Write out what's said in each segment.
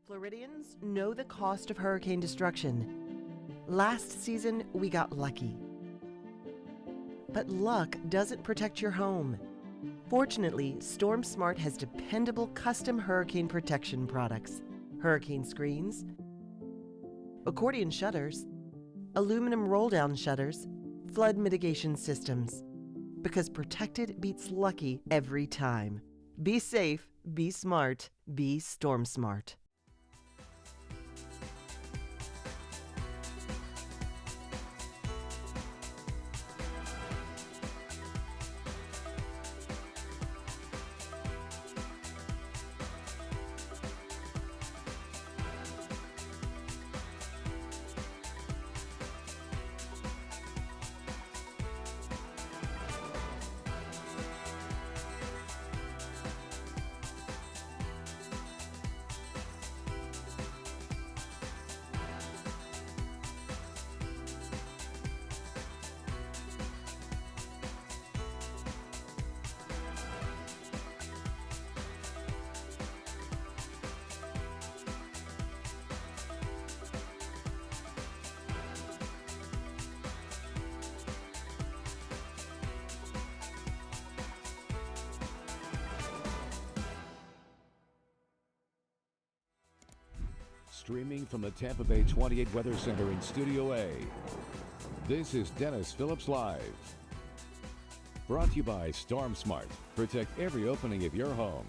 Floridians know the cost of hurricane destruction. Last season, we got lucky. But luck doesn't protect your home. Fortunately, Storm Smart has dependable custom hurricane protection products. Hurricane screens, accordion shutters, aluminum roll-down shutters, flood mitigation systems. Because protected beats lucky every time. Be safe, be smart, be Storm Smart. Streaming from the Tampa Bay 28 Weather Center in Studio A, this is Dennis Phillips Live. Brought to you by Storm Smart. Protect every opening of your home.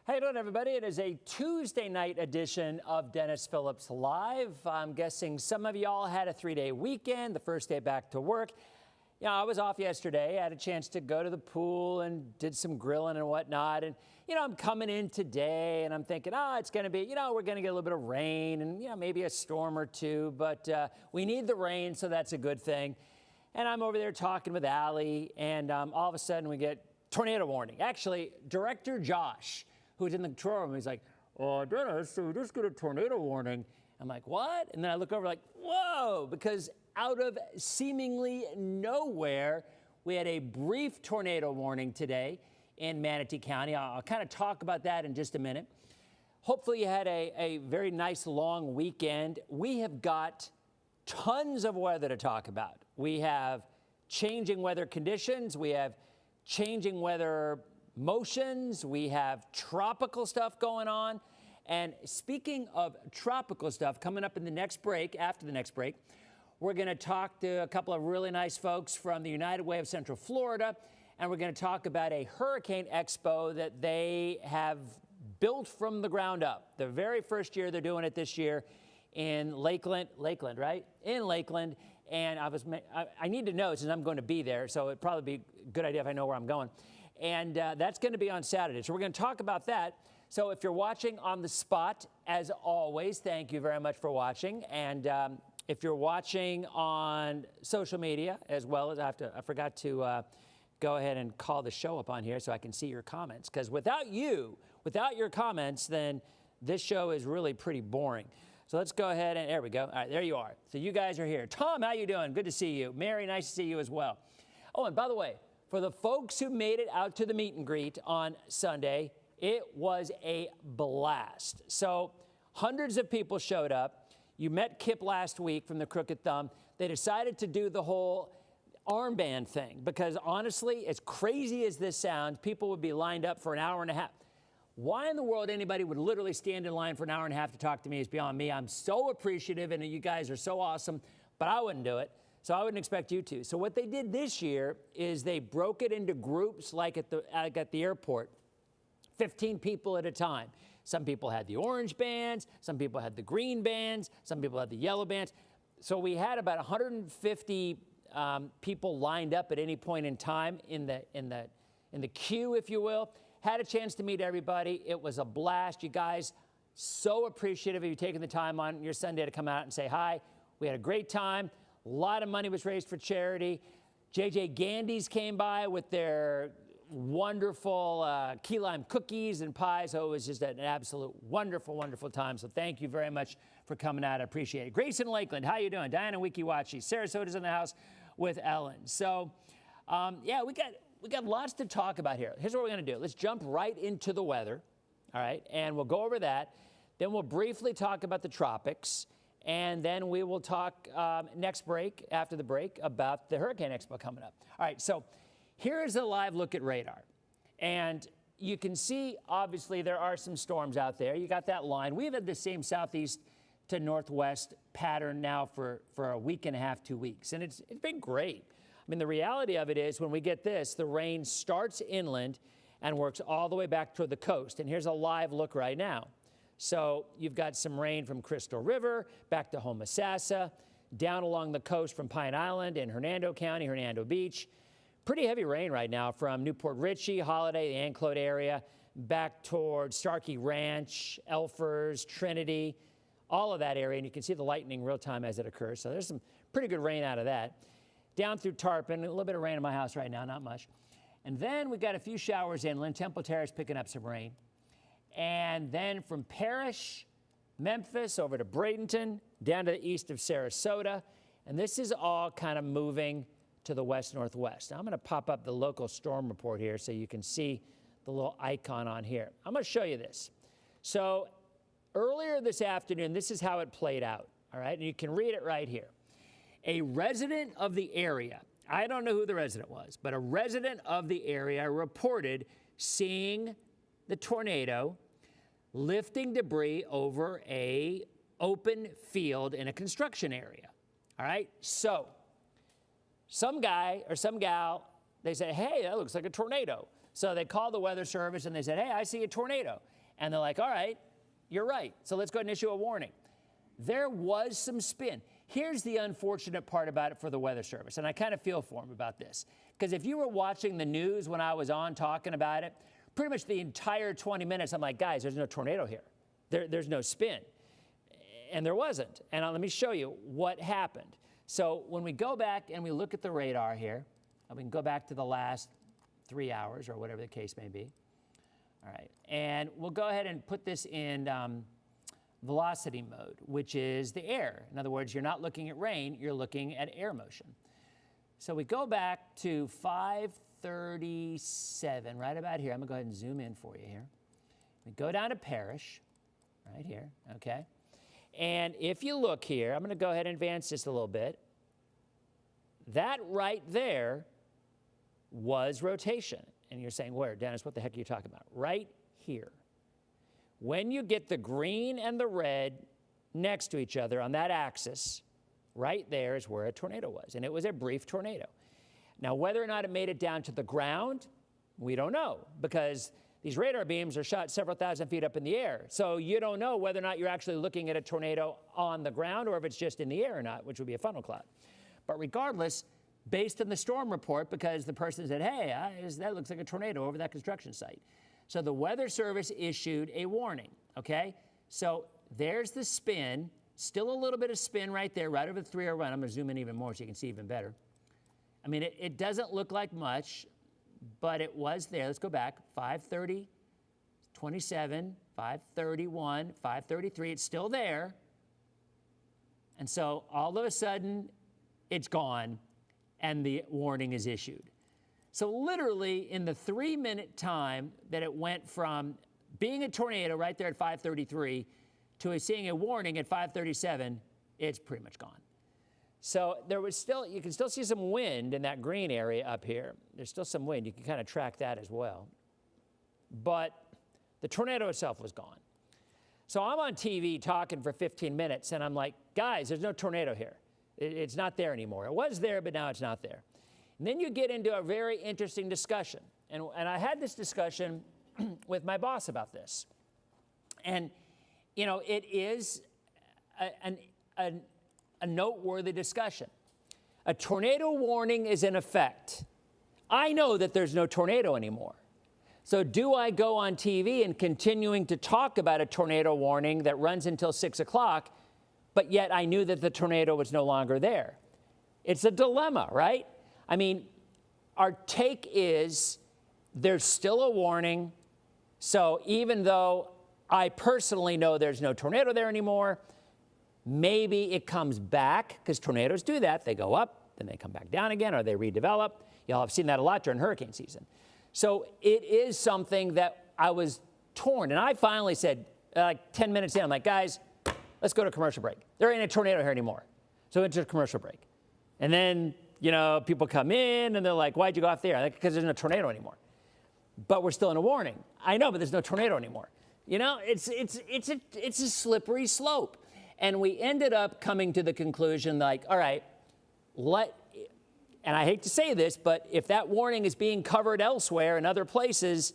How you doing, everybody? It is a Tuesday night edition of Dennis Phillips Live. I'm guessing some of y'all had a 3-day weekend, the first day back to work. You know, I was off yesterday. I had a chance to go to the pool and did some grilling and whatnot. And, you know, I'm coming in today and I'm thinking, it's going to be, we're going to get a little bit of rain and, maybe a storm or two. But we need the rain, so that's a good thing. And I'm over there talking with Allie, and all of a sudden we get tornado warning. Actually, Director Josh, who's in the control room, he's like, Dennis, so we just get a tornado warning. I'm like, what? And then I look over like, whoa, because out of seemingly nowhere, we had a brief tornado warning today in Manatee County. I'll kind of talk about that in just a minute. Hopefully you had a very nice long weekend. We have got tons of weather to talk about. We have changing weather conditions. We have changing weather motions. We have tropical stuff going on. And speaking of tropical stuff, coming up in the next break, after the next break, we're going to talk to a couple of really nice folks from the United Way of Central Florida, and we're going to talk about a Hurricane Expo that they have built from the ground up. The very first year they're doing it this year in Lakeland, right? In Lakeland, and I need to know since I'm going to be there, so it'd probably be a good idea if I know where I'm going. And that's going to be on Saturday, so we're going to talk about that. So if you're watching on the spot, as always, thank you very much for watching. And if you're watching on social media, as well as I forgot to go ahead and call the show up on here so I can see your comments. Because without your comments, then this show is really pretty boring. So let's go ahead and there we go. All right, there you are. So you guys are here. Tom, how you doing? Good to see you. Mary, nice to see you as well. Oh, and by the way, for the folks who made it out to the meet and greet on Sunday, it was a blast. So hundreds of people showed up. You met Kip last week from the Crooked Thumb. They decided to do the whole armband thing because honestly, as crazy as this sounds, people would be lined up for an hour and a half. Why in the world anybody would literally stand in line for an hour and a half to talk to me is beyond me. I'm so appreciative and you guys are so awesome, but I wouldn't do it. So I wouldn't expect you to. So what they did this year is they broke it into groups like at the airport, 15 people at a time. Some people had the orange bands, some people had the green bands, some people had the yellow bands. So we had about 150 people lined up at any point in time in the queue, if you will. Had a chance to meet everybody. It was a blast. You guys, so appreciative of you taking the time on your Sunday to come out and say hi. We had a great time. A lot of money was raised for charity. JJ Gandy's came by with their wonderful key lime cookies and pies. So it was just an absolute wonderful, wonderful time. So thank you very much for coming out. I appreciate it. Grace in Lakeland, how you doing? Diana Wikiwachi. Sarasota's in the house with Ellen. So, yeah, we got we got lots to talk about here. Here's what we're going to do. Let's jump right into the weather, all right? And we'll go over that. Then we'll briefly talk about the tropics. And then we will talk next break, after the break, about the Hurricane Expo coming up. All right, so here is a live look at radar. And you can see, obviously, there are some storms out there. You got that line. We've had the same southeast to northwest pattern now for a week and a half, 2 weeks. And it's been great. I mean, the reality of it is when we get this, the rain starts inland and works all the way back toward the coast. And here's a live look right now. So you've got some rain from Crystal River back to Homosassa, down along the coast from Pine Island in Hernando County, Hernando Beach. Pretty heavy rain right now from Newport Richey, Holiday, the Anclote area, back towards Starkey Ranch, Elfers, Trinity, all of that area. And you can see the lightning real time as it occurs. So there's some pretty good rain out of that. Down through Tarpon, a little bit of rain in my house right now, not much. And then we've got a few showers inland. Temple Terrace picking up some rain. And then from Parrish, Memphis, over to Bradenton, down to the east of Sarasota. And this is all kind of moving to the west-northwest. Now, I'm going to pop up the local storm report here so you can see the little icon on here. I'm going to show you this. So earlier this afternoon, this is how it played out, all right? And you can read it right here. A resident of the area, I don't know who the resident was, but a resident of the area reported seeing the tornado lifting debris over a open field in a construction area, all right? So some guy or some gal, they said, hey, that looks like a tornado. So they called the weather service and they said, hey, I see a tornado. And they're like, all right, you're right. So let's go ahead and issue a warning. There was some spin. Here's the unfortunate part about it for the Weather Service, and I kind of feel for them about this. Because if you were watching the news when I was on talking about it, pretty much the entire 20 minutes, I'm like, guys, there's no tornado here. There's no spin. And there wasn't. And let me show you what happened. So when we go back and we look at the radar here, and we can go back to the last 3 hours or whatever the case may be. All right. And we'll go ahead and put this in velocity mode, which is the air. In other words, you're not looking at rain, you're looking at air motion. So we go back to 537, right about here. I'm going to go ahead and zoom in for you here. We go down to Parrish, right here, okay? And if you look here, I'm going to go ahead and advance this a little bit. That right there was rotation. And you're saying, where, Dennis, what the heck are you talking about? Right here. When you get the green and the red next to each other on that axis, right there is where a tornado was. And it was a brief tornado. Now, whether or not it made it down to the ground, we don't know, because these radar beams are shot several thousand feet up in the air. So you don't know whether or not you're actually looking at a tornado on the ground or if it's just in the air or not, which would be a funnel cloud. But regardless, based on the storm report, because the person said, hey, that looks like a tornado over that construction site. So the Weather Service issued a warning, okay? So there's the spin, still a little bit of spin right there, right over the 301. I'm going to zoom in even more so you can see even better. I mean, it doesn't look like much, but it was there. Let's go back. 530, 27, 531, 533. It's still there. And so all of a sudden, it's gone, and the warning is issued. So literally in the 3-minute time that it went from being a tornado right there at 533 to seeing a warning at 537, it's pretty much gone. So there was still, you can still see some wind in that green area up here. There's still some wind. You can kind of track that as well. But the tornado itself was gone. So I'm on TV talking for 15 minutes, and I'm like, guys, there's no tornado here. It's not there anymore. It was there, but now it's not there. And then you get into a very interesting discussion. And I had this discussion with my boss about this. And, you know, it is a noteworthy discussion. A tornado warning is in effect. I know that there's no tornado anymore. So do I go on TV and continuing to talk about a tornado warning that runs until 6 o'clock, but yet I knew that the tornado was no longer there? It's a dilemma, right? I mean, our take is there's still a warning. So even though I personally know there's no tornado there anymore, maybe it comes back, because tornadoes do that. They go up, then they come back down again, or they redevelop. Y'all have seen that a lot during hurricane season. So it is something that I was torn. And I finally said, like 10 minutes in, I'm like, guys, let's go to commercial break. There ain't a tornado here anymore. So we went to a commercial break. And then, you know, people come in and they're like, why'd you go off there? Like, because there's no tornado anymore. But we're still in a warning. I know, but there's no tornado anymore. You know, it's a slippery slope. And we ended up coming to the conclusion like, all right, and I hate to say this, but if that warning is being covered elsewhere in other places,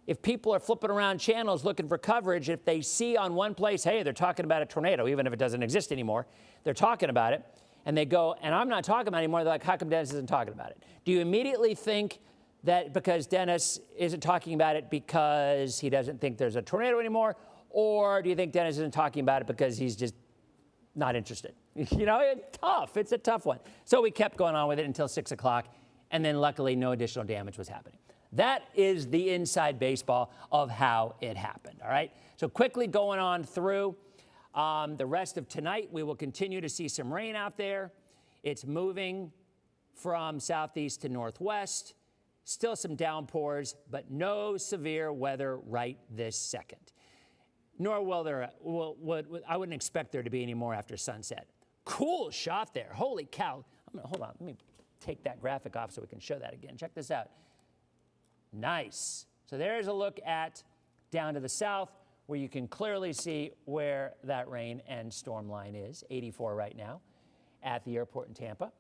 if people are flipping around channels looking for coverage, if they see on one place, hey, they're talking about a tornado, even if it doesn't exist anymore, they're talking about it, and they go, and I'm not talking about it anymore, they're like, how come Dennis isn't talking about it? Do you immediately think that because Dennis isn't talking about it because he doesn't think there's a tornado anymore, or do you think Dennis isn't talking about it because he's just not interested? You know, it's tough. It's a tough one. So we kept going on with it until 6 o'clock, and then luckily no additional damage was happening. That is the inside baseball of how it happened, all right? So quickly going on through the rest of tonight, we will continue to see some rain out there. It's moving from southeast to northwest. Still some downpours, but no severe weather right this second. Nor will there, I wouldn't expect there to be any more after sunset. Cool shot there. Holy cow. Hold on, let me take that graphic off so we can show that again. Check this out. Nice. So there's a look at down to the south where you can clearly see where that rain and storm line is, 84 right now at the airport in Tampa.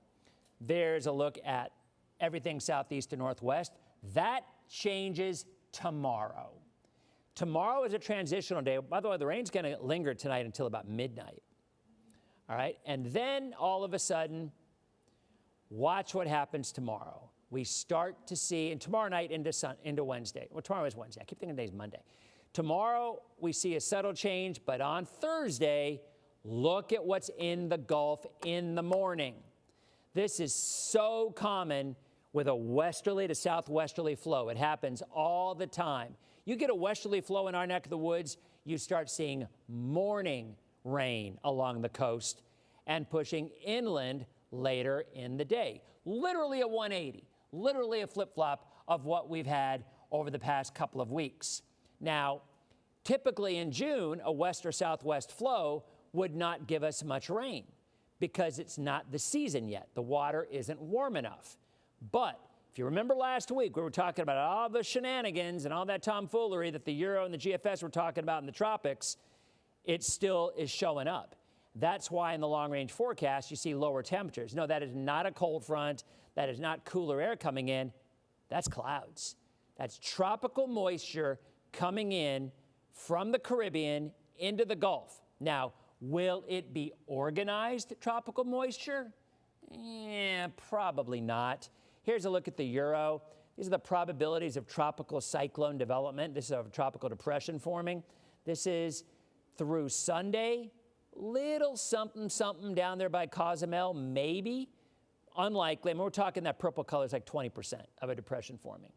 There's a look at everything southeast to northwest. That changes tomorrow. Tomorrow is a transitional day. By the way, the rain's going to linger tonight until about midnight. All right, and then all of a sudden, watch what happens tomorrow. We start to see, and tomorrow night into Wednesday. Well, tomorrow is Wednesday. I keep thinking today's Monday. Tomorrow, we see a subtle change, but on Thursday, look at what's in the Gulf in the morning. This is so common with a westerly to southwesterly flow. It happens all the time. You get a westerly flow in our neck of the woods, you start seeing morning rain along the coast and pushing inland later in the day. Literally a 180, literally a flip-flop of what we've had over the past couple of weeks. Now, typically in June, a west or southwest flow would not give us much rain because it's not the season yet. The water isn't warm enough. But if you remember last week, we were talking about all the shenanigans and all that tomfoolery that the Euro and the GFS were talking about in the tropics, it still is showing up. That's why in the long-range forecast, you see lower temperatures. No, that is not a cold front. That is not cooler air coming in. That's clouds. That's tropical moisture coming in from the Caribbean into the Gulf. Now, will it be organized tropical moisture? Probably not. Here's a look at the Euro. These are the probabilities of tropical cyclone development. This is a tropical depression forming. This is through Sunday. Little something, something down there by Cozumel, maybe. Unlikely. I mean, we're talking that purple color is like 20% of a depression forming.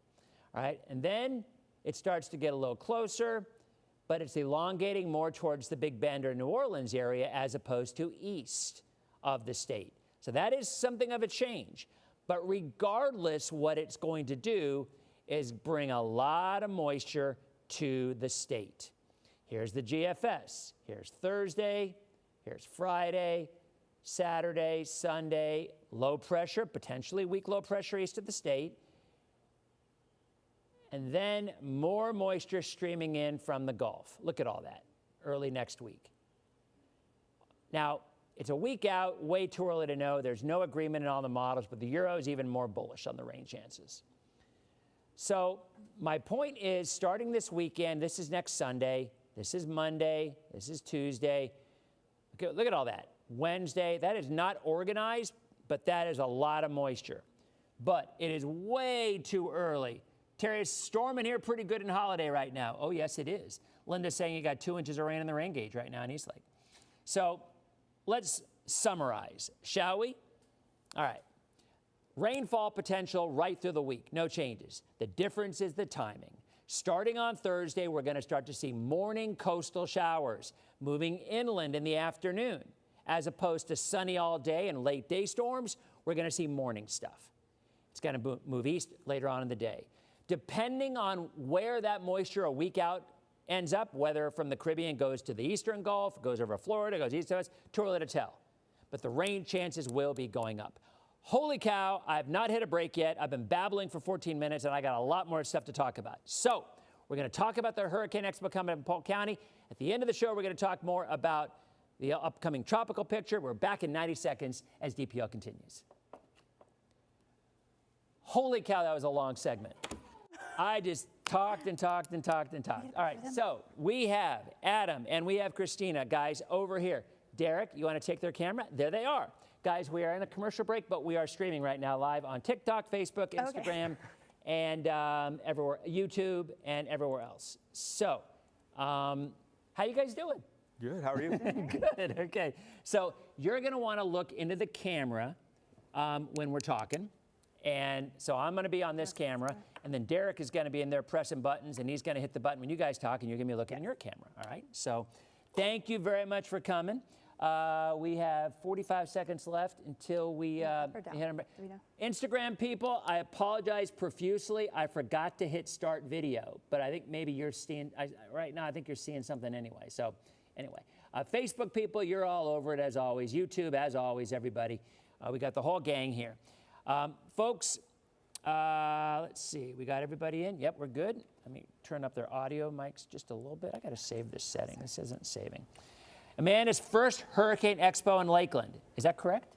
All right, and then it starts to get a little closer, but it's elongating more towards the Big Bend or New Orleans area as opposed to east of the state. So that is something of a change. But regardless, what it's going to do is bring a lot of moisture to the state. Here's the GFS. Here's Thursday. Here's Friday, Saturday, Sunday. Low pressure, potentially weak low pressure east of the state. And then more moisture streaming in from the Gulf. Look at all that early next week. Now, it's a week out, way too early to know. There's no agreement in all the models, but the Euro is even more bullish on the rain chances. So my point is, starting this weekend, this is next Sunday, this is Monday, this is Tuesday. Okay, look at all that. Wednesday, that is not organized, but that is a lot of moisture. But it is way too early. Terry, it's storming here pretty good in Holiday right now. Oh, yes, it is. Linda's saying you got 2 inches of rain in the rain gauge right now in Eastlake. So let's summarize, shall we? All right. Rainfall potential right through the week, no changes. The difference is the timing. Starting on Thursday, we're going to start to see morning coastal showers moving inland in the afternoon. As opposed to sunny all day and late day storms, we're we're going to see morning stuff. It's going to move east later on in the day. Depending on where that moisture a week out ends up, whether from the Caribbean goes to the Eastern Gulf, goes over Florida, goes east to us, too early to tell. But the rain chances will be going up. Holy cow, I've not hit a break yet. I've been babbling for 14 minutes, and I got a lot more stuff to talk about. So we're going to talk about the Hurricane Expo coming up in Polk County. At the end of the show, we're going to talk more about the upcoming tropical picture. We're back in 90 seconds as DPL continues. Holy cow, that was a long segment. I just talked and talked and talked and talked. All right, so we have Adam and we have Christina, guys, over here. Derek, you want to take their camera? There they are. Guys, we are in a commercial break, but we are streaming right now live on TikTok, Facebook, Instagram, and everywhere, YouTube, and everywhere else. So, how you guys doing? Good, how are you? Good, okay. So you're going to want to look into the camera when we're talking. And so I'm going to be on this camera, and then Derek is going to be in there pressing buttons, and he's going to hit the button when you guys talk, and you're going to be looking in your camera, all right? So thank you very much for coming. We have 45 seconds left until we hit them. Instagram people, I apologize profusely. I forgot to hit start video, but I think maybe you're seeing, right now I think you're seeing something anyway. So anyway, Facebook people, you're all over it as always. YouTube, as always, everybody. We got the whole gang here. Folks, let's see. We got everybody in? Yep, we're good. Let me turn up their audio mics just a little bit. I got to save this setting. This isn't saving. Amanda's first Hurricane Expo in Lakeland. Is that correct?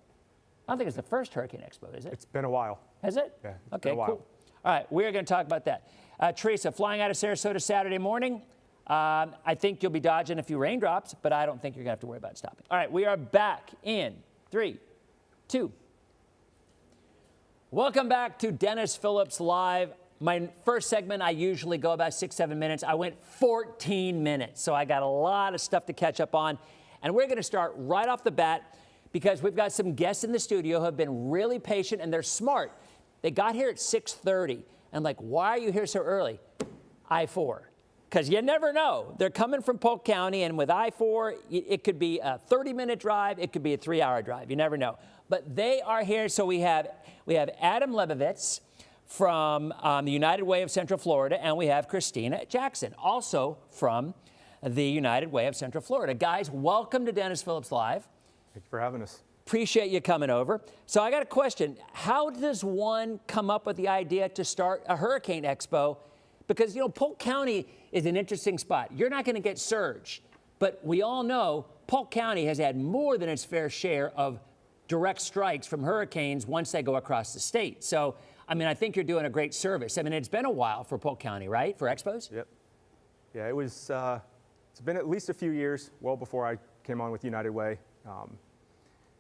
I don't think it's the first Hurricane Expo, is it? It's been a while. Has it? Yeah, okay, been a while. Cool. All right, we're going to talk about that. Teresa, flying out of Sarasota Saturday morning. I think you'll be dodging a few raindrops, but I don't think you're going to have to worry about stopping. All right, we are back in 3, 2. Welcome back to Dennis Phillips Live. My first segment, I usually go about 6-7 minutes. I went 14 minutes, so I got a lot of stuff to catch up on. And we're going to start right off the bat because we've got some guests in the studio who have been really patient, and they're smart. They got here at 6:30, and like, why are you here so early? I-4. Because you never know. They're coming from Polk County, and with I-4, it could be a 30-minute drive. It could be a 3-hour drive. You never know. But they are here, so we have Adam Lebovitz from the United Way of Central Florida, and we have Christina Jackson, also from the United Way of Central Florida. Guys, welcome to Dennis Phillips Live. Thank you for having us. Appreciate you coming over. So I got a question. How does one come up with the idea to start a Hurricane Expo? Because, you know, Polk County is an interesting spot. You're not going to get surge, but we all know Polk County has had more than its fair share of direct strikes from hurricanes once they go across the state. So, I mean, I think you're doing a great service. I mean, it's been a while for Polk County, right, for expos? Yep. Yeah, it was, it's been at least a few years, well before I came on with United Way.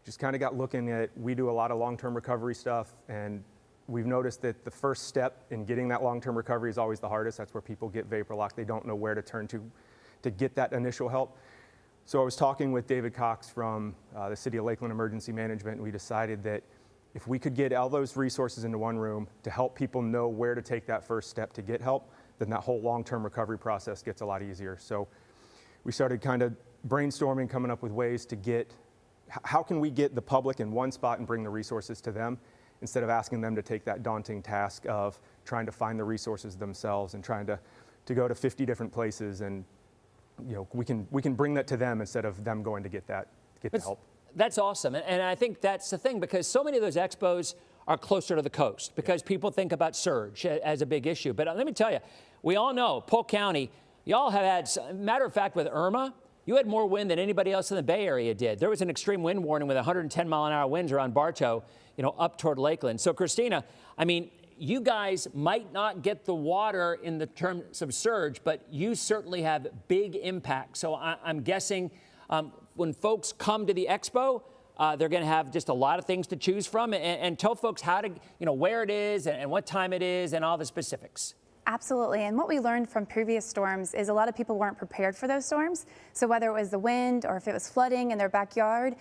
Just kind of got looking at, we do a lot of long-term recovery stuff, and we've noticed that the first step in getting that long-term recovery is always the hardest. That's where people get vapor locked. They don't know where to turn to get that initial help. So I was talking with David Cox from the City of Lakeland Emergency Management, and we decided that if we could get all those resources into one room to help people know where to take that first step to get help, then that whole long-term recovery process gets a lot easier. So we started kind of brainstorming, coming up with ways to get, how can we get the public in one spot and bring the resources to them instead of asking them to take that daunting task of trying to find the resources themselves and trying to go to 50 different places, and you know, we can bring that to them instead of them going to get the help. That's awesome, and I think that's the thing, because so many of those expos are closer to the coast because people think about surge as a big issue. But let me tell you, we all know Polk County, y'all have had, matter of fact, with Irma, you had more wind than anybody else in the Bay Area did. There was an extreme wind warning with 110-mile-an-hour winds around Bartow, you know, up toward Lakeland. So, Christina, I mean, you guys might not get the water in the terms of surge, but you certainly have big impact. So I'm guessing when folks come to the expo, they're going to have just a lot of things to choose from, and tell folks how to, you know, where it is and what time it is and all the specifics. Absolutely, and what we learned from previous storms is a lot of people weren't prepared for those storms. So whether it was the wind or if it was flooding in their backyard,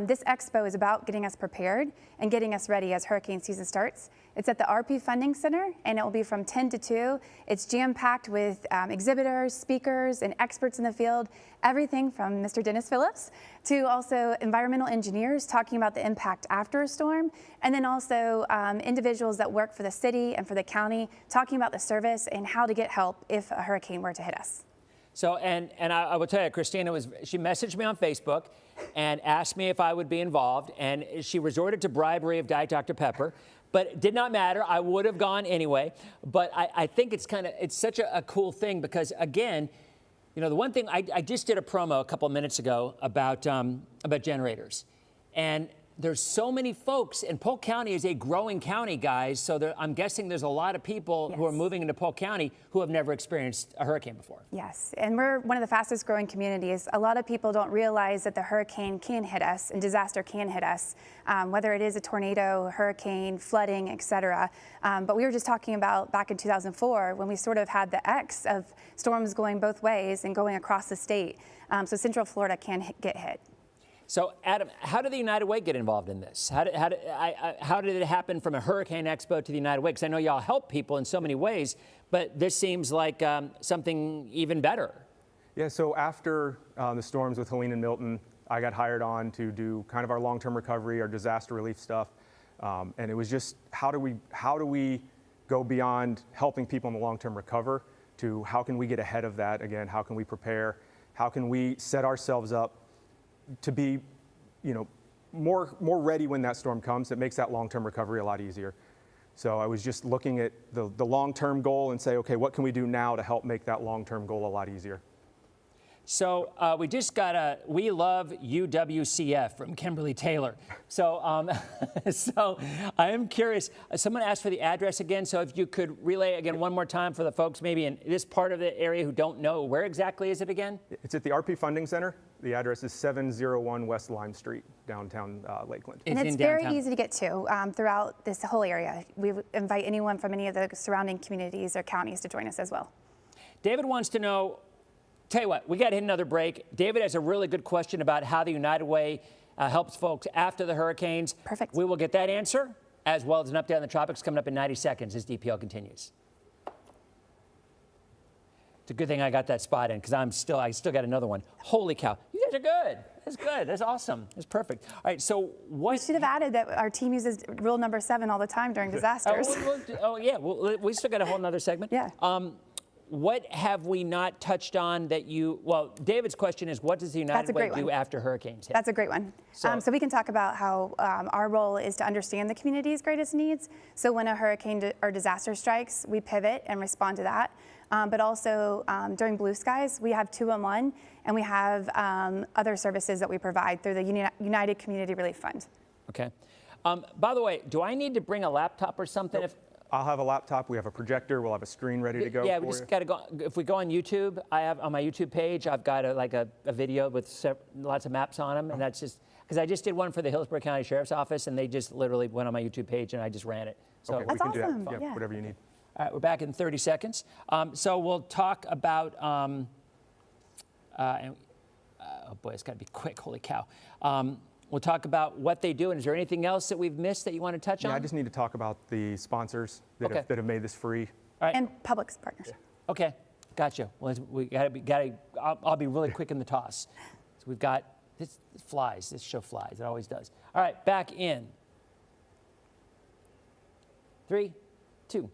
this expo is about getting us prepared and getting us ready as hurricane season starts. It's at the RP Funding Center, and it will be from 10 to 2. It's jam-packed with exhibitors, speakers, and experts in the field, everything from Mr. Dennis Phillips to also environmental engineers talking about the impact after a storm, and then also individuals that work for the city and for the county talking about the service and how to get help if a hurricane were to hit us. So, and I will tell you, Christina she messaged me on Facebook and asked me if I would be involved, and she resorted to bribery of Diet Dr. Pepper. But it did not matter. I would have gone anyway. But I think it's such a cool thing because, again, you know, the one thing I just did a promo a couple of minutes ago about generators, and there's so many folks, and Polk County is a growing county, guys. So I'm guessing there's a lot of people who are moving into Polk County who have never experienced a hurricane before. Yes, and we're one of the fastest growing communities. A lot of people don't realize that the hurricane can hit us and disaster can hit us, whether it is a tornado, hurricane, flooding, etc. But we were just talking about back in 2004 when we sort of had the X of storms going both ways and going across the state. So Central Florida can get hit. So, Adam, how did the United Way get involved in this? How did it happen from a Hurricane Expo to the United Way? Because I know y'all help people in so many ways, but this seems like something even better. Yeah, so after the storms with Helene and Milton, I got hired on to do kind of our long-term recovery, our disaster relief stuff. And it was just, how do we go beyond helping people in the long-term recover to how can we get ahead of that? Again, how can we prepare? How can we set ourselves up to be, you know, more ready when that storm comes? It makes that long-term recovery a lot easier. So I was just looking at the long-term goal and say, okay, what can we do now to help make that long-term goal a lot easier? So we just got a "We Love UWCF" from Kimberly Taylor. So, so I am curious. Someone asked for the address again. So if you could relay again one more time for the folks maybe in this part of the area who don't know, where exactly is it again? It's at the RP Funding Center. The address is 701 West Lime Street, downtown Lakeland. And it's very easy to get to throughout this whole area. We invite anyone from any of the surrounding communities or counties to join us as well. David wants to know. Tell you what, we got to hit another break. David has a really good question about how the United Way helps folks after the hurricanes. Perfect. We will get that answer, as well as an update on the tropics coming up in 90 seconds as DPL continues. It's a good thing I got that spot in because I still got another one. Holy cow, you guys are good. That's good. That's awesome. That's perfect. All right, so what? We should have added that our team uses rule number 7 all the time during disasters. Yeah, we still got a whole nother segment. Yeah. What have we not touched on that well, David's question is, what does the United Way do after hurricanes hit? That's a great one. So we can talk about how our role is to understand the community's greatest needs. So when a hurricane or disaster strikes, we pivot and respond to that. But also during Blue Skies, we have 211, and we have other services that we provide through the United Community Relief Fund. Okay. By the way, do I need to bring a laptop or something? Nope. I'll have a laptop. We have a projector. We'll have a screen ready to go. Yeah, we just got to go. If we go on YouTube, I have on my YouTube page, I've got a video with lots of maps on them, and that's just because I just did one for the Hillsborough County Sheriff's Office, and they just literally went on my YouTube page, and I just ran it. So okay, that's we can awesome. do that. Yeah, whatever you need. All right, we're back in 30 seconds. So we'll talk about. Oh boy, it's got to be quick. Holy cow. We'll talk about what they do, and is there anything else that we've missed that you want to touch on? Yeah, I just need to talk about the sponsors that have made this free. All right. And public partnership. Yeah. Okay, gotcha. Well, we I'll be really quick in the toss. So we've got this flies. This show flies. It always does. All right, back in 3, 2.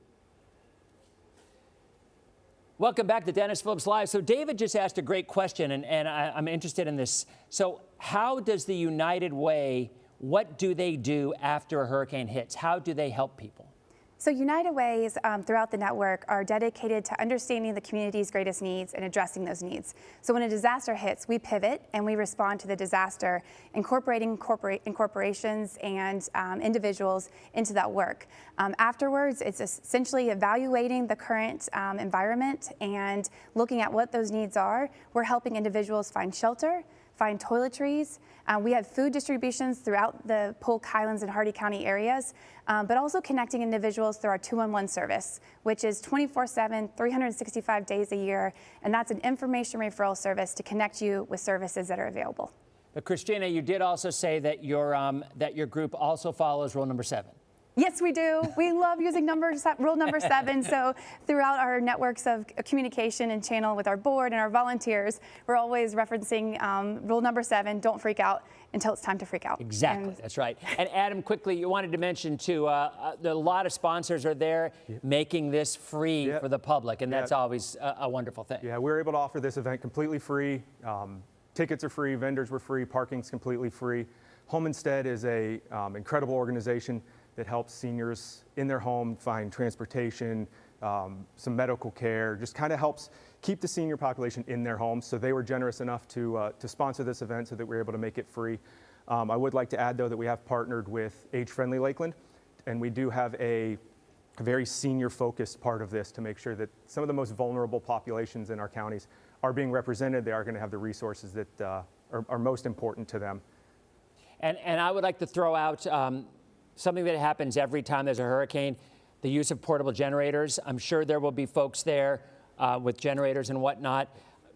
Welcome back to Dennis Phillips Live. So David just asked a great question, and I'm interested in this. So how does the United Way, what do they do after a hurricane hits? How do they help people? So United Ways throughout the network are dedicated to understanding the community's greatest needs and addressing those needs. So when a disaster hits, we pivot and we respond to the disaster, incorporating corporations and individuals into that work. Afterwards, it's essentially evaluating the current environment and looking at what those needs are. We're helping individuals find shelter, find toiletries. We have food distributions throughout the Polk, Highlands, and Hardy County areas, but also connecting individuals through our 211 service, which is 24/7, 365 days a year, and that's an information referral service to connect you with services that are available. But Christina, you did also say that your group also follows rule number 7. Yes, we do. We love using rule number 7. So throughout our networks of communication and channel with our board and our volunteers, we're always referencing rule number 7, don't freak out until it's time to freak out. Exactly, that's right. And Adam, quickly, you wanted to mention too, a lot of sponsors are there making this free for the public, and that's always a wonderful thing. Yeah, we were able to offer this event completely free. Tickets are free, vendors were free, parking's completely free. Home Instead is a incredible organization that helps seniors in their home find transportation, some medical care, just kind of helps keep the senior population in their homes. So they were generous enough to sponsor this event so that we were able to make it free. I would like to add, though, that we have partnered with Age-Friendly Lakeland, and we do have a very senior-focused part of this to make sure that some of the most vulnerable populations in our counties are being represented. They are going to have the resources that are most important to them. And I would like to throw out something that happens every time there's a hurricane, the use of portable generators. I'm sure there will be folks there with generators and whatnot.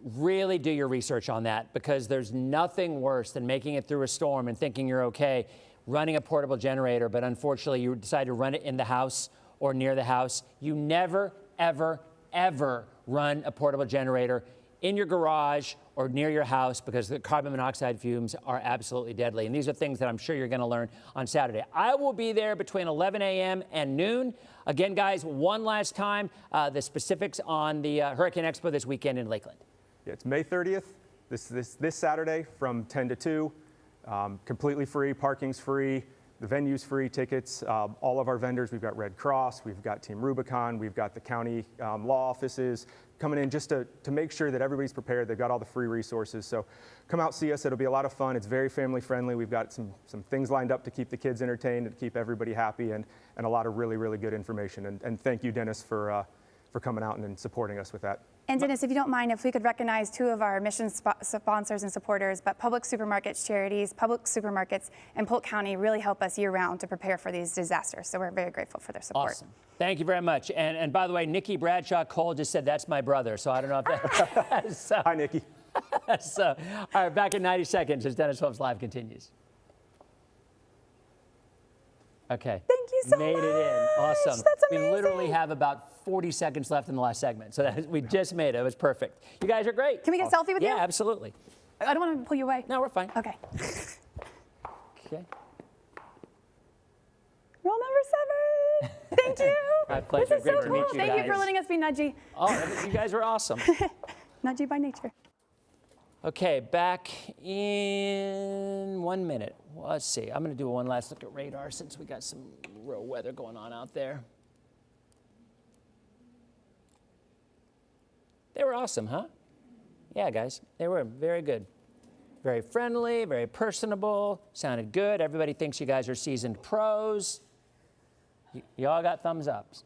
Really do your research on that, because there's nothing worse than making it through a storm and thinking you're okay, running a portable generator, but unfortunately you decide to run it in the house or near the house. You never, ever, ever run a portable generator in your garage or near your house, because the carbon monoxide fumes are absolutely deadly. And these are things that I'm sure you're going to learn on Saturday. I will be there between 11 a.m. and noon. Again, guys, one last time, the specifics on the Hurricane Expo this weekend in Lakeland. Yeah, it's May 30th, this Saturday from 10 to 2. Completely free, parking's free, the venue's free, tickets. All of our vendors, we've got Red Cross, we've got Team Rubicon, we've got the county law offices coming in just to make sure that everybody's prepared. They've got all the free resources. So come out, see us. It'll be a lot of fun. It's very family friendly. We've got some things lined up to keep the kids entertained and keep everybody happy, and a lot of really, really good information. And thank you, Dennis, for coming out and supporting us with that. And Dennis, if you don't mind, if we could recognize 2 of our mission sponsors and supporters, but Public Supermarkets Charities, Public Supermarkets, and Polk County really help us year-round to prepare for these disasters. So we're very grateful for their support. Awesome. Thank you very much. And by the way, Nikki Bradshaw Cole just said that's my brother. So I don't know if that. So, hi, Nikki. So, all right, back in 90 seconds as Dennis Phillips Live continues. Okay. Thank you so much. Made it in. Awesome. That's amazing. We literally have about 40 seconds left in the last segment. So we just made it. It was perfect. You guys are great. Can we get a selfie with you? Yeah, absolutely. I don't want to pull you away. No, we're fine. Okay. Okay. Rule number 7. Thank you. My pleasure. This is Great so to cool. meet you Thank you guys. for letting us be nudgy. Oh, you guys are awesome. Nudgy by nature. Okay, back in 1 minute. Well, let's see. I'm going to do one last look at radar since we got some real weather going on out there. They were awesome, huh? Yeah, guys, they were very good. Very friendly, very personable, sounded good. Everybody thinks you guys are seasoned pros. You all got thumbs ups.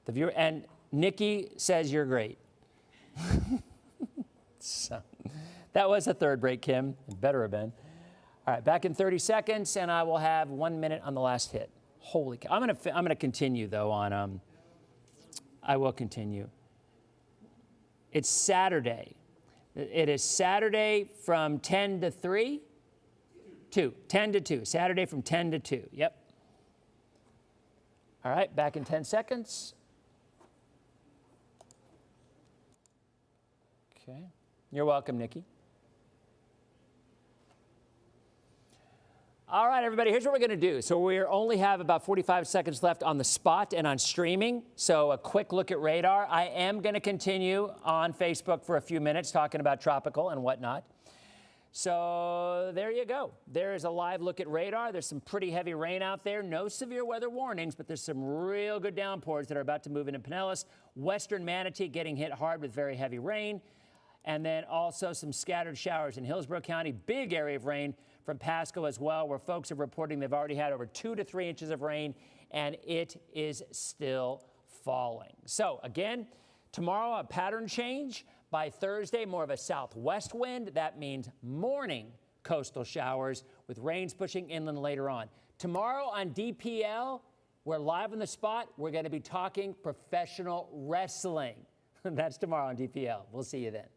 The viewer, and Nikki says you're great. So, that was a third break, Kim. It better have been. All right, back in 30 seconds, and I will have 1 minute on the last hit. Holy cow. I'm gonna continue, though, on, I will continue. It's Saturday. It is Saturday from 10 to 3? 2, 10 to 2. Saturday from 10 to 2, yep. All right, back in 10 seconds. Okay. You're welcome, Nikki. All right, everybody, here's what we're going to do. So we only have about 45 seconds left on the spot and on streaming. So a quick look at radar. I am going to continue on Facebook for a few minutes talking about tropical and whatnot. So there you go. There is a live look at radar. There's some pretty heavy rain out there. No severe weather warnings, but there's some real good downpours that are about to move into Pinellas. Western Manatee getting hit hard with very heavy rain. And then also some scattered showers in Hillsborough County. Big area of rain from Pasco as well, where folks are reporting they've already had over 2 to 3 inches of rain, and it is still falling. So again, tomorrow a pattern change, By Thursday, more of a southwest wind. That means morning coastal showers with rains pushing inland later on. Tomorrow on DPL, we're live on the spot. We're going to be talking professional wrestling. That's tomorrow on DPL. We'll see you then.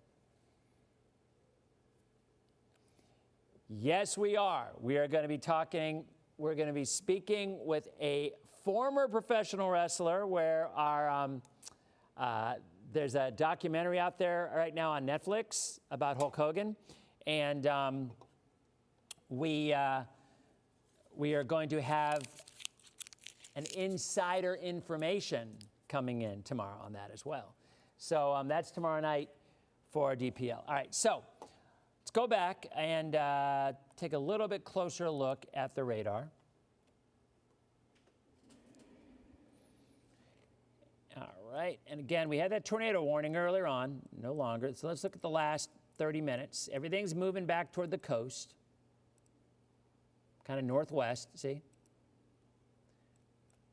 Yes, we are. We are going to be talking, we're going to be speaking with a former professional wrestler where there's a documentary out there right now on Netflix about Hulk Hogan. And we are going to have an insider information coming in tomorrow on that as well. So that's tomorrow night for DPL. All right, so let's go back and take a little bit closer look at the radar. All right, and again, we had that tornado warning earlier on, no longer. So let's look at the last 30 minutes. Everything's moving back toward the coast, kind of northwest, see?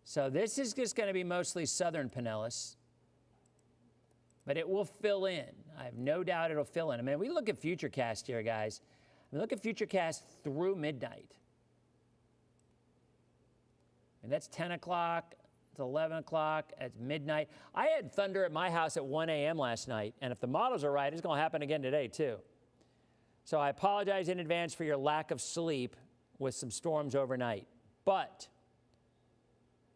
So this is just going to be mostly southern Pinellas, but it will fill in. I have no doubt it'll fill in. I mean, we look at Futurecast here, guys. I mean, look at Futurecast through midnight. And that's 10 o'clock, it's 11 o'clock, it's midnight. I had thunder at my house at 1 a.m. last night, and if the models are right, it's going to happen again today, too. So I apologize in advance for your lack of sleep with some storms overnight. But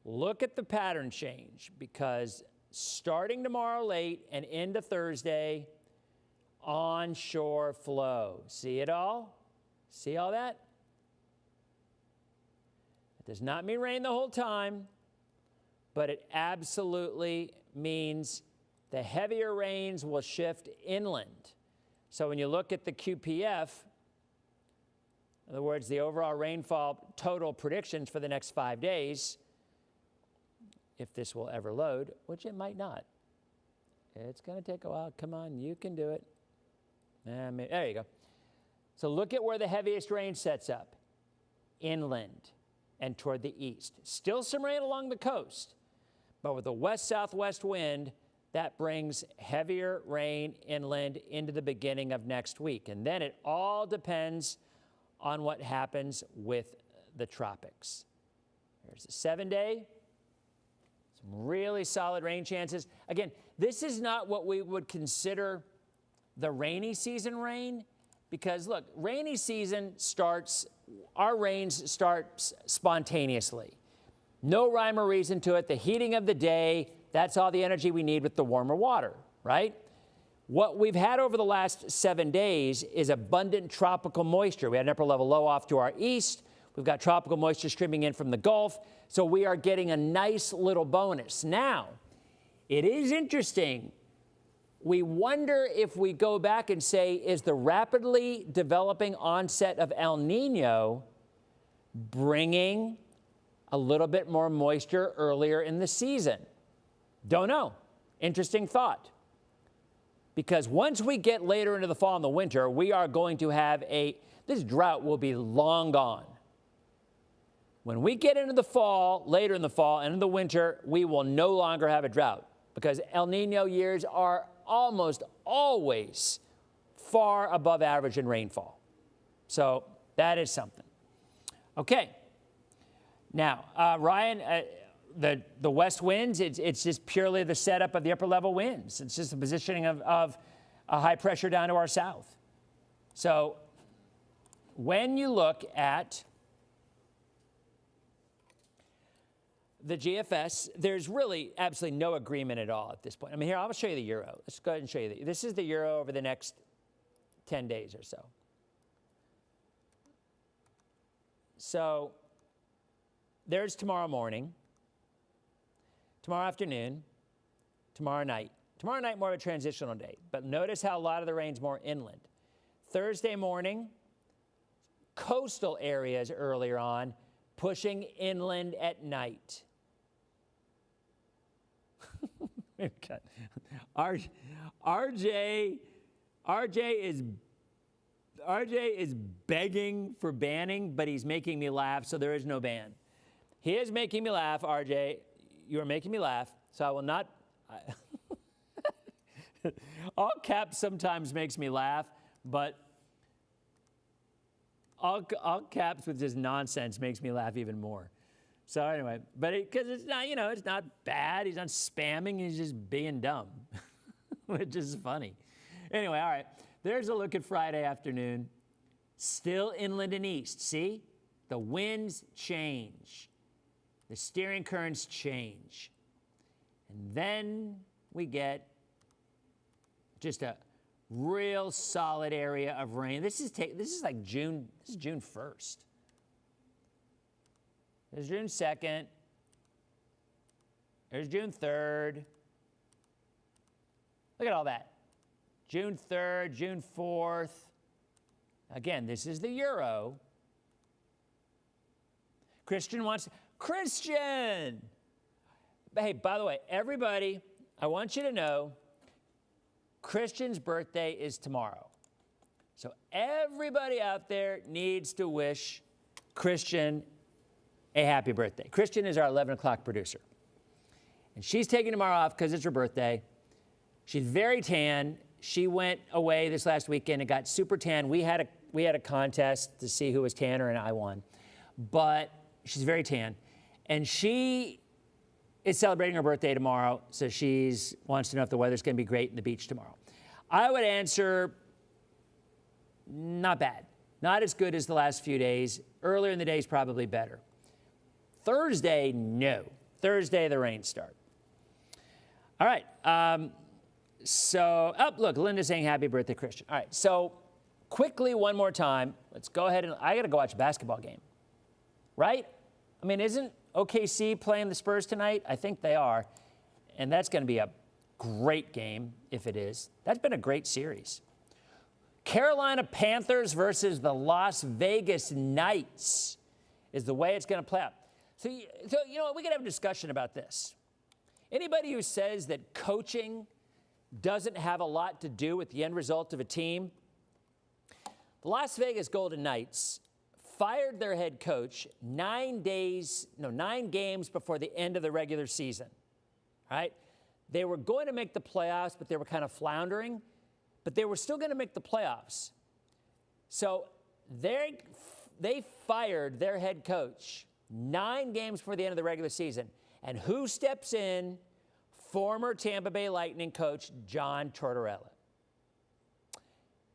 look at the pattern change, because starting tomorrow late and into Thursday, onshore flow. See it all? See all that? It does not mean rain the whole time, but it absolutely means the heavier rains will shift inland. So when you look at the QPF, in other words, the overall rainfall total predictions for the next 5 days, if this will ever load, which it might not. It's going to take a while. Come on, you can do it. There you go. So look at where the heaviest rain sets up. Inland and toward the east. Still some rain along the coast, but with a west-southwest wind, that brings heavier rain inland into the beginning of next week. And then it all depends on what happens with the tropics. Here's the 7-day. Some really solid rain chances. Again, this is not what we would consider the rainy season rain, because look, rainy season starts, our rains start spontaneously. No rhyme or reason to it. The heating of the day, that's all the energy we need with the warmer water, right? What we've had over the last 7 days is abundant tropical moisture. We had an upper level low off to our east. We've got tropical moisture streaming in from the Gulf. So we are getting a nice little bonus. Now, it is interesting. We wonder if we go back and say, is the rapidly developing onset of El Nino bringing a little bit more moisture earlier in the season? Don't know. Interesting thought. Because once we get later into the fall and the winter, we are going to have this drought will be long gone. When we get into the fall, later in the fall and in the winter, we will no longer have a drought, because El Nino years are almost always far above average in rainfall. So that is something. Okay. Now, Ryan, the west winds, it's just purely the setup of the upper level winds. It's just the positioning of a high pressure down to our south. So when you look at the GFS, there's really absolutely no agreement at all at this point. I mean, here, I'll show you the euro. Let's go ahead and show you. This is the euro over the next 10 days or so. So there's tomorrow morning, tomorrow afternoon, tomorrow night. Tomorrow night, more of a transitional day. But notice how a lot of the rain's more inland. Thursday morning, coastal areas earlier on, pushing inland at night. RJ is begging for banning, but he's making me laugh, so there is no ban. He is making me laugh, RJ. You are making me laugh, so I will not. All caps sometimes makes me laugh, but all caps with just nonsense makes me laugh even more. So anyway, but because it's not, it's not bad. He's not spamming. He's just being dumb, which is funny. Anyway, all right. There's a look at Friday afternoon. Still inland and east. See? The winds change. The steering currents change. And then we get just a real solid area of rain. This is like June. This is June 1st. There's June 2nd. There's June 3rd. Look at all that. June 3rd, June 4th. Again, this is the Euro. Christian! Hey, by the way, everybody, I want you to know Christian's birthday is tomorrow. So everybody out there needs to wish Christian a happy birthday. Christian is our 11 o'clock producer. And she's taking tomorrow off because it's her birthday. She's very tan. She went away this last weekend and got super tan. We had a contest to see who was tanner, and I won. But she's very tan. And she is celebrating her birthday tomorrow, so she wants to know if the weather's going to be great in the beach tomorrow. I would answer, not bad. Not as good as the last few days. Earlier in the day is probably better. Thursday, no. Thursday, the rain start. All right. Look, Linda's saying happy birthday, Christian. All right, so quickly one more time. Let's go ahead and, I got to go watch a basketball game, right? I mean, isn't OKC playing the Spurs tonight? I think they are, and that's going to be a great game if it is. That's been a great series. Carolina Panthers versus the Las Vegas Knights is the way it's going to play out. So we could have a discussion about this. Anybody who says that coaching doesn't have a lot to do with the end result of a team, the Las Vegas Golden Knights fired their head coach 9 games before the end of the regular season, right? They were going to make the playoffs, but they were kind of floundering, but they were still going to make the playoffs. So they fired their head coach 9 games before the end of the regular season. And who steps in? Former Tampa Bay Lightning coach John Tortorella.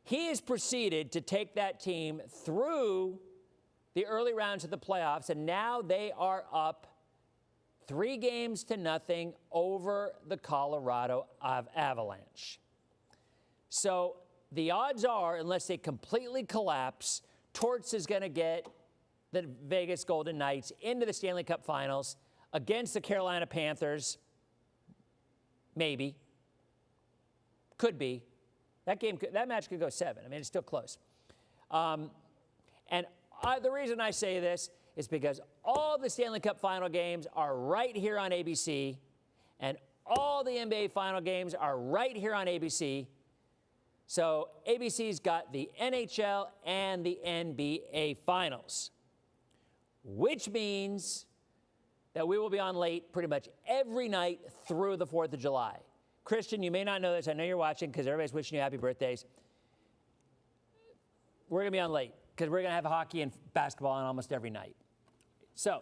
He has proceeded to take that team through the early rounds of the playoffs, and now they are up 3-0 over the Colorado Avalanche. So the odds are, unless they completely collapse, Torts is going to get the Vegas Golden Knights into the Stanley Cup Finals against the Carolina Panthers. Maybe. Could be. That match could go 7. I mean, it's still close. The reason I say this is because all the Stanley Cup final games are right here on ABC, and all the NBA final games are right here on ABC. So ABC's got the NHL and the NBA finals, which means that we will be on late pretty much every night through the 4th of July. Christian, you may not know this. I know you're watching because everybody's wishing you happy birthdays. We're going to be on late because we're going to have hockey and basketball on almost every night. So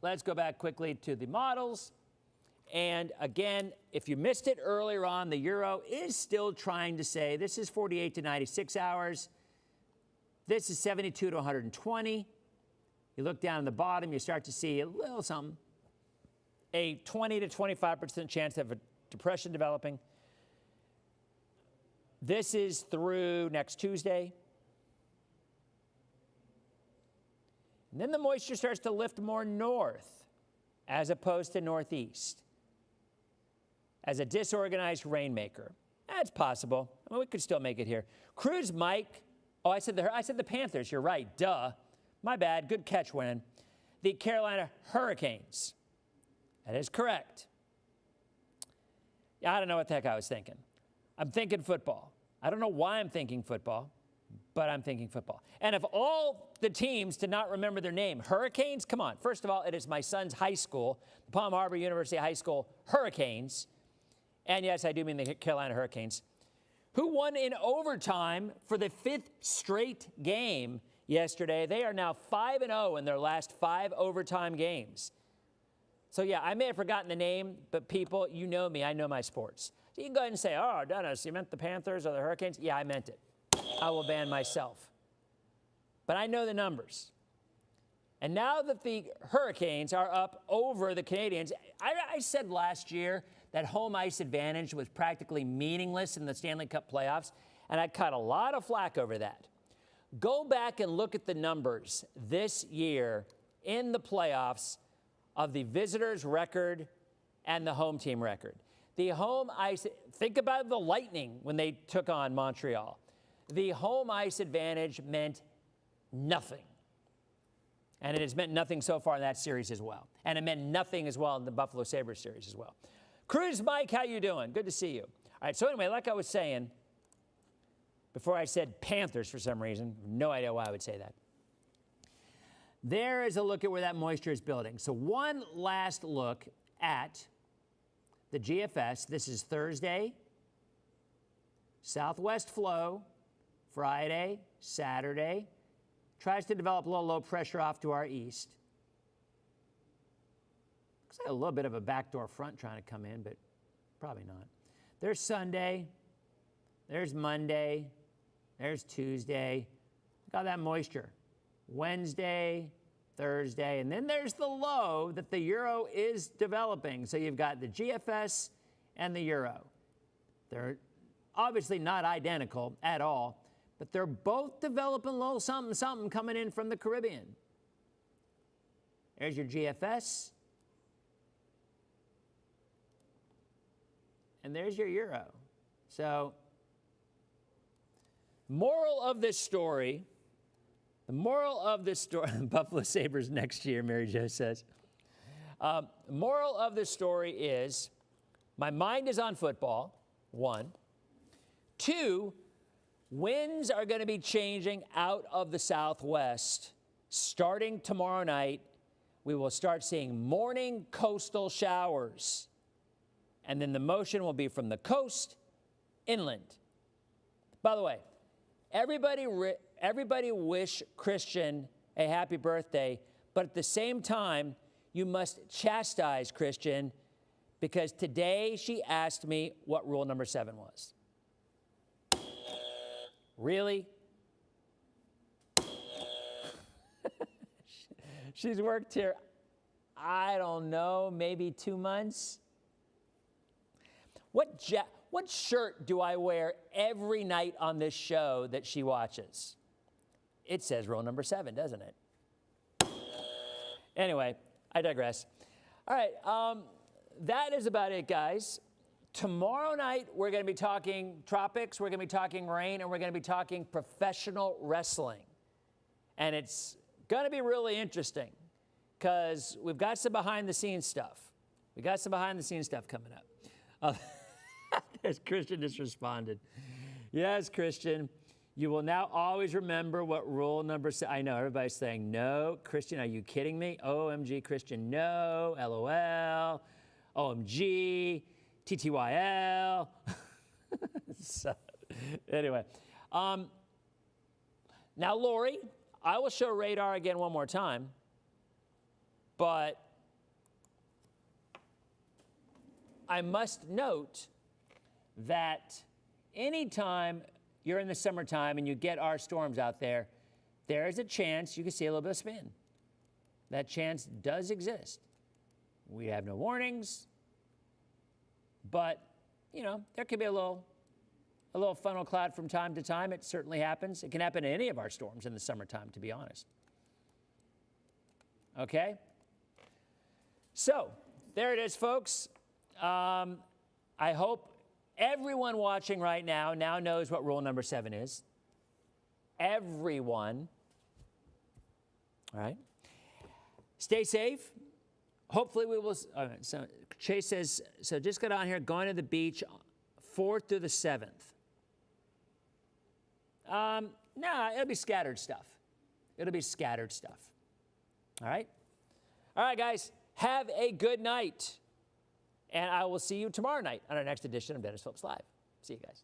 let's go back quickly to the models. And again, if you missed it earlier on, the Euro is still trying to say this is 48 to 96 hours. This is 72 to 120. You look down at the bottom, you start to see a little something. A 20 to 25% chance of a depression developing. This is through next Tuesday. And then the moisture starts to lift more north as opposed to northeast as a disorganized rainmaker. That's possible. I mean, we could still make it here. Cruz Mike. Oh, I said the Panthers. You're right. Duh. My bad. Good catch, Wynn. The Carolina Hurricanes. That is correct. I don't know what the heck I was thinking. I'm thinking football. I don't know why I'm thinking football, but I'm thinking football. And of all the teams to not remember their name, Hurricanes, come on. First of all, it is my son's high school, the Palm Harbor University High School Hurricanes. and yes, I do mean the Carolina Hurricanes, who won in overtime for the 5th straight game yesterday. They are now 5-0 in their last 5 overtime games. So yeah, I may have forgotten the name, but people, you know me, I know my sports. So you can go ahead and say, oh, Dennis, you meant the Panthers or the Hurricanes? Yeah, I meant it. I will ban myself. But I know the numbers. And now that the Hurricanes are up over the Canadians, I said last year that home ice advantage was practically meaningless in the Stanley Cup playoffs, and I caught a lot of flack over that. Go back and look at the numbers this year in the playoffs of the visitors' record and the home team record. The home ice, think about the Lightning when they took on Montreal. The home ice advantage meant nothing. And it has meant nothing so far in that series as well. And it meant nothing as well in the Buffalo Sabres series as well. Cruz Mike, how you doing? Good to see you. All right, so anyway, like I was saying, before I said Panthers for some reason, no idea why I would say that. There is a look at where that moisture is building. So one last look at the GFS. This is Thursday, southwest flow, Friday, Saturday. Tries to develop a little low pressure off to our east. Looks like a little bit of a backdoor front trying to come in, but probably not. There's Sunday. There's Monday. There's Tuesday. Look at that moisture. Wednesday, Thursday, and then there's the low that the Euro is developing. So you've got the GFS and the Euro. They're obviously not identical at all, but they're both developing a little something, something coming in from the Caribbean. There's your GFS. And there's your Euro. So, moral of this story, Buffalo Sabres next year, Mary Jo says. Moral of this story is, my mind is on football, 1. 2, winds are going to be changing out of the southwest. Starting tomorrow night, we will start seeing morning coastal showers. And then the motion will be from the coast inland. By the way, everybody wish Christian a happy birthday, but at the same time, you must chastise Christian because today she asked me what rule number 7 was. Really? She's worked here, I don't know, maybe 2 months. What shirt do I wear every night on this show that she watches? It says rule number 7, doesn't it? Anyway, I digress. All right, that is about it, guys. Tomorrow night, we're going to be talking tropics, we're going to be talking rain, and we're going to be talking professional wrestling. And it's going to be really interesting because we've got some behind-the-scenes stuff. We got some behind-the-scenes stuff coming up. As Christian just responded. Yes, Christian, you will now always remember what rule number 7. I know, everybody's saying, no, Christian, are you kidding me? OMG, Christian, no, LOL, OMG, TTYL. So, anyway. Now, Lori, I will show radar again one more time, but I must note that anytime you're in the summertime and you get our storms out there, there is a chance you can see a little bit of spin. That chance does exist. We have no warnings, but, you know, there could be a little funnel cloud from time to time. It certainly happens. It can happen to any of our storms in the summertime, to be honest. Okay? So, there it is, folks. I hope everyone watching right now knows what rule number 7 is. Everyone. All right. Stay safe. Hopefully we will. So Chase says, so just got on here, going to the beach 4th through the 7th. No, it'll be scattered stuff. It'll be scattered stuff. All right? All right, guys. Have a good night. And I will see you tomorrow night on our next edition of Dennis Phillips Live. See you guys.